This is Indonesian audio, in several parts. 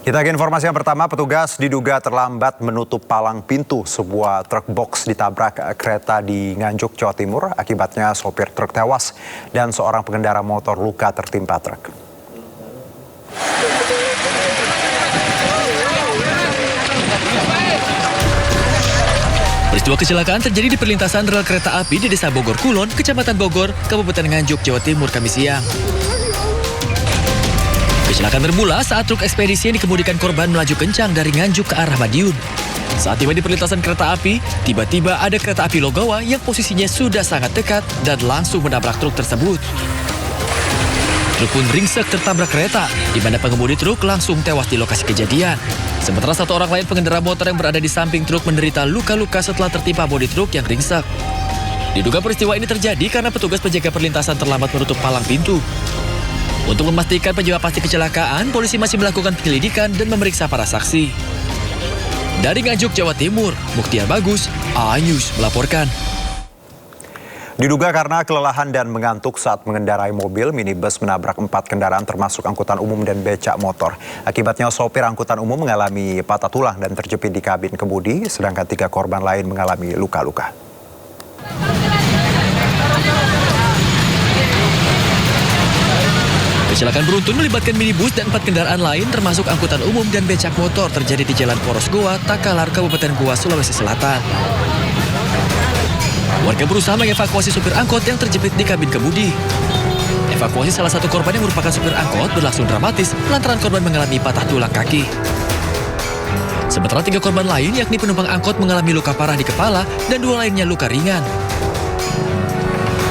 Kita ke informasi yang pertama, petugas diduga terlambat menutup palang pintu sebuah truk box ditabrak kereta di Nganjuk, Jawa Timur. Akibatnya sopir truk tewas dan seorang pengendara motor luka tertimpa truk. Peristiwa kecelakaan terjadi di perlintasan rel kereta api di Desa Bogor Kulon, Kecamatan Bogor, Kabupaten Nganjuk, Jawa Timur, Kamis siang. Kecelakaan bermula saat truk ekspedisi yang dikemudikan korban melaju kencang dari Nganjuk ke arah Madiun. Saat tiba di perlintasan kereta api, tiba-tiba ada kereta api Logawa yang posisinya sudah sangat dekat dan langsung menabrak truk tersebut. Truk pun ringsek tertabrak kereta, di mana pengemudi truk langsung tewas di lokasi kejadian. Sementara satu orang lain pengendara motor yang berada di samping truk menderita luka-luka setelah tertimpa bodi truk yang ringsek. Diduga peristiwa ini terjadi karena petugas penjaga perlintasan terlambat menutup palang pintu. Untuk memastikan penyebab pasti kecelakaan, polisi masih melakukan penyelidikan dan memeriksa para saksi. Dari Nganjuk, Jawa Timur, Mukhtiar Bagus, A-News melaporkan. Diduga karena kelelahan dan mengantuk saat mengendarai mobil, minibus menabrak 4 kendaraan termasuk angkutan umum dan becak motor. Akibatnya sopir angkutan umum mengalami patah tulang dan terjepit di kabin kemudi, sedangkan 3 korban lain mengalami luka-luka. Kecelakaan beruntun melibatkan minibus dan 4 kendaraan lain termasuk angkutan umum dan becak motor terjadi di Jalan Poros Goa, Takalar, Kabupaten Goa, Sulawesi Selatan. Warga berusaha mengevakuasi supir angkot yang terjepit di kabin kemudi. Evakuasi salah satu korban yang merupakan supir angkot berlangsung dramatis lantaran korban mengalami patah tulang kaki. Sementara 3 korban lain yakni penumpang angkot mengalami luka parah di kepala dan 2 lainnya luka ringan.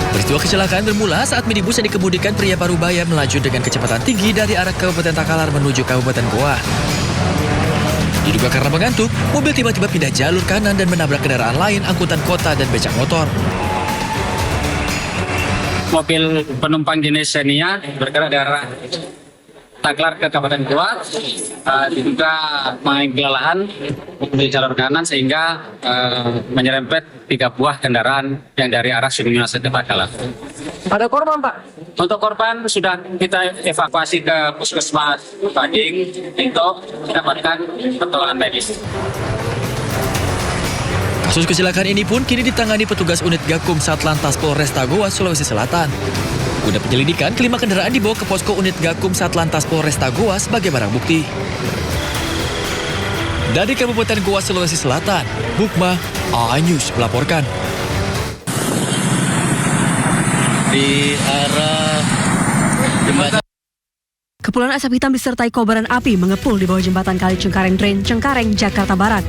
Peristiwa kecelakaan bermula saat minibus yang dikemudikan pria Parubaya melaju dengan kecepatan tinggi dari arah Kabupaten Takalar menuju Kabupaten Goa. Diduga karena mengantuk, mobil tiba-tiba pindah jalur kanan dan menabrak kendaraan lain angkutan kota dan becak motor. Mobil penumpang jenis Xenia bergerak dari arah Takalar ke Kabupaten Goa, diduga mengalami kelelahan di jalur kanan sehingga menyerempet 3 buah kendaraan yang dari arah Sidoarjo ke Takalar. Ada korban, Pak? Untuk korban sudah kita evakuasi ke Puskesmas Bading untuk mendapatkan pertolongan medis. Kasus kecelakaan ini pun kini ditangani petugas unit Gakum Satlantas Polresta Goa, Sulawesi Selatan. Guna penyelidikan, 5 kendaraan dibawa ke posko unit Gakum Satlantas Polresta Goa sebagai barang bukti. Dari Kabupaten Goa, Sulawesi Selatan, Bukma, A-News melaporkan. Di arah jembatan. Kepulan asap hitam disertai kobaran api mengepul di bawah jembatan Kali Cengkareng Drain, Cengkareng, Jakarta Barat.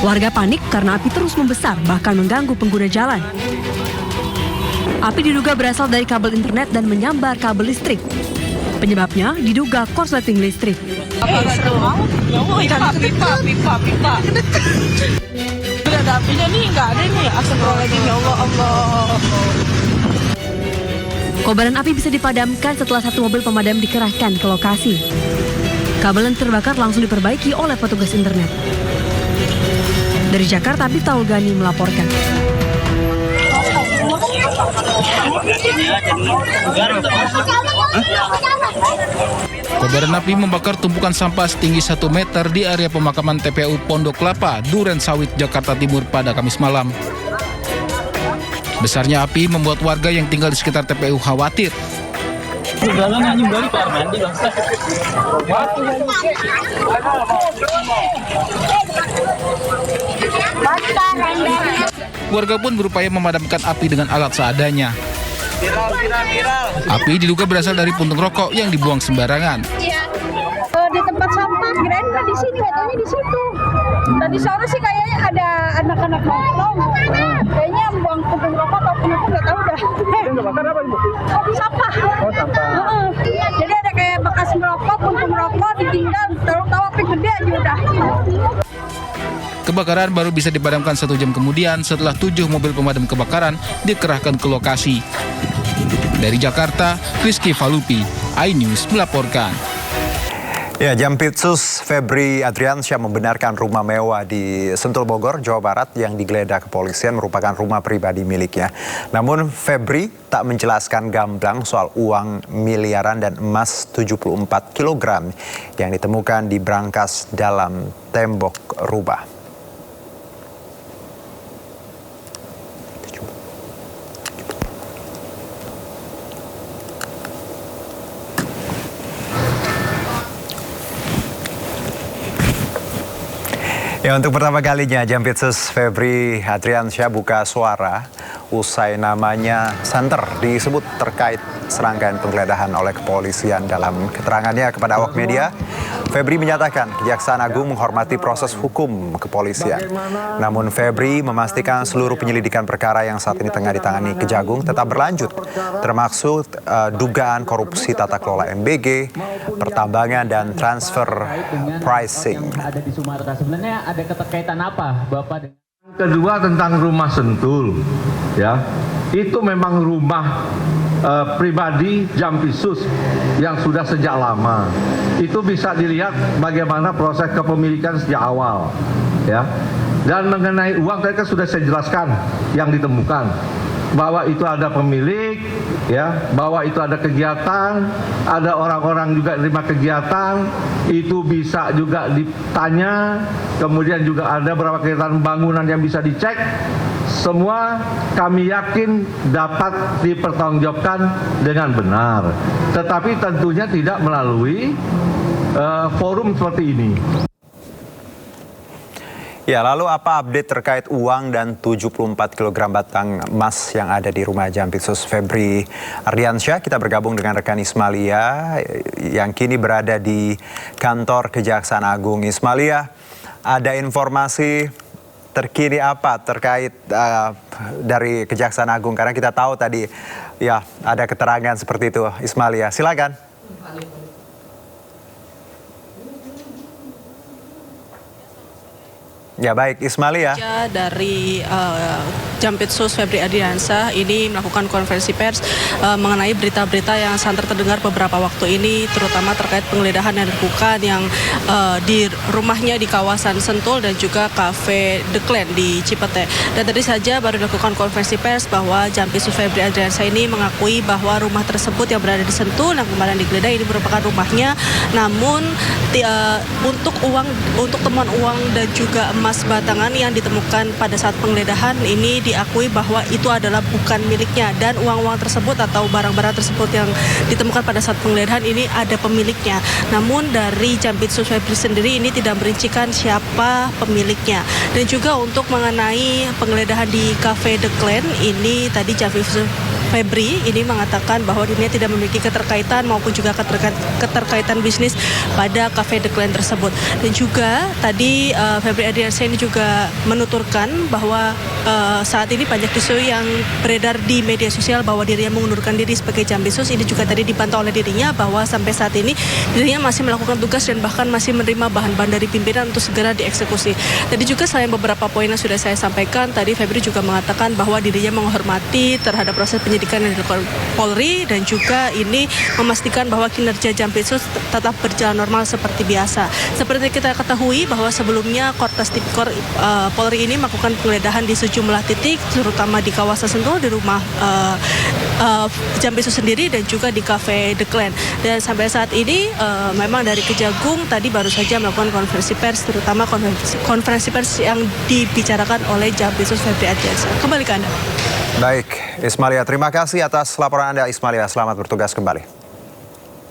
Warga panik karena api terus membesar bahkan mengganggu pengguna jalan. Api diduga berasal dari kabel internet dan menyambar kabel listrik. Penyebabnya diduga korsleting listrik. Pipa. Udah ada apinya nih, nggak ada nih. Astagfirullahaladzim, ya Allah. Kobaran api bisa dipadamkan setelah 1 mobil pemadam dikerahkan ke lokasi. Kabel yang terbakar langsung diperbaiki oleh petugas internet. Dari Jakarta, Biftaul Gani melaporkan. Kobaran api membakar tumpukan sampah setinggi 1 meter di area pemakaman TPU Pondok Kelapa, Duren Sawit, Jakarta Timur pada Kamis malam. Besarnya api membuat warga yang tinggal di sekitar TPU khawatir. Warga pun berupaya memadamkan api dengan alat seadanya. Api diduga berasal dari puntung rokok yang dibuang sembarangan. Di tempat sampah, kirain kan di sini, katanya di situ. Tadi sore sih kayaknya ada anak-anak nongkrong. Kayaknya buang puntung rokok atau puntung nggak tahu dah. Bakar apa, Ibu? Sampah. Oh, sampah. Jadi ada kayak bekas merokok, puntung rokok ditinggal, tahu api gede aja udah. Kebakaran baru bisa dipadamkan 1 jam kemudian setelah 7 mobil pemadam kebakaran dikerahkan ke lokasi. Dari Jakarta, Rizky Falupi, iNews melaporkan. Ya, Jampitsus Febri Adriansyah membenarkan rumah mewah di Sentul Bogor, Jawa Barat yang digeledah kepolisian merupakan rumah pribadi miliknya. Namun Febri tak menjelaskan gamblang soal uang miliaran dan emas 74 kg yang ditemukan di brankas dalam tembok rumah. Ya, untuk pertama kalinya Jampitsus Febri Adriansyah buka suara usai namanya santer disebut terkait serangkaian penggeledahan oleh kepolisian. Dalam keterangannya kepada awak media, Febri menyatakan Kejaksaan Agung menghormati proses hukum kepolisian. Namun Febri memastikan seluruh penyelidikan perkara yang saat ini tengah ditangani Kejagung tetap berlanjut, termasuk dugaan korupsi tata kelola MBG, pertambangan dan transfer pricing. Ada di Sumatera sebenarnya ada keterkaitan apa Bapak dengan kedua tentang rumah Sentul, ya itu memang rumah pribadi Jampitsus yang sudah sejak lama. Itu bisa dilihat bagaimana proses kepemilikan sejak awal, ya. Dan mengenai uang tadi kan sudah saya jelaskan yang ditemukan bahwa itu ada pemilik, ya, bahwa itu ada kegiatan, ada orang-orang juga terima kegiatan, itu bisa juga ditanya, kemudian juga ada beberapa kegiatan bangunan yang bisa dicek. Semua kami yakin dapat dipertanggungjawabkan dengan benar, tetapi tentunya tidak melalui forum seperti ini. Ya, lalu apa update terkait uang dan 74 kg batang emas yang ada di rumah Jampitsus Febri Adriansyah? Kita bergabung dengan rekan Ismalia yang kini berada di kantor Kejaksaan Agung. Ismalia, ada informasi terkini apa terkait dari Kejaksaan Agung? Karena kita tahu tadi ya ada keterangan seperti itu. Ismalia, silakan. Ya baik, Ismalia. Dari Jampitsus Febri Adriansyah ini melakukan konferensi pers mengenai berita-berita yang santer terdengar beberapa waktu ini, terutama terkait penggeledahan yang dilakukan yang di rumahnya di kawasan Sentul dan juga Cafe The Clan di Cipete. Dan tadi saja baru dilakukan konferensi pers bahwa Jampitsus Febri Adriansyah ini mengakui bahwa rumah tersebut yang berada di Sentul yang kemarin digeledah ini merupakan rumahnya. Namun untuk temuan uang dan juga emas batangan yang ditemukan pada saat penggeledahan ini diakui bahwa itu adalah bukan miliknya, dan uang-uang tersebut atau barang-barang tersebut yang ditemukan pada saat penggeledahan ini ada pemiliknya. Namun dari Jampitsus Febri sendiri ini tidak merincikan siapa pemiliknya. Dan juga untuk mengenai penggeledahan di Cafe The Clan ini tadi Jampitsus Febri ini mengatakan bahwa dirinya tidak memiliki keterkaitan maupun juga keterkaitan bisnis pada Cafe The Clan tersebut. Dan juga tadi Febri Adriansyah ini juga menuturkan bahwa saat ini banyak isu yang beredar di media sosial bahwa dirinya mengundurkan diri sebagai Jampitsus. Ini juga tadi dipantau oleh dirinya bahwa sampai saat ini dirinya masih melakukan tugas dan bahkan masih menerima bahan-bahan dari pimpinan untuk segera dieksekusi. Tadi juga selain beberapa poin yang sudah saya sampaikan, tadi Febri juga mengatakan bahwa dirinya menghormati terhadap proses penyidikan yang dilakukan Polri dan juga ini memastikan bahwa kinerja Jampitsus tetap berjalan normal seperti biasa. Seperti kita ketahui bahwa sebelumnya Kortas Tipikor Polri ini melakukan penggeledahan di sejumlah titik, terutama di kawasan Sentul, di rumah Jampitsus sendiri dan juga di Cafe The Clan. Dan sampai saat ini memang dari Kejagung tadi baru saja melakukan konferensi pers, terutama konferensi pers yang dibicarakan oleh Jampitsus Febri Adriansyah. Kembali ke Anda. Baik, Ismalia, terima kasih atas laporan Anda, Ismalia. Selamat bertugas kembali.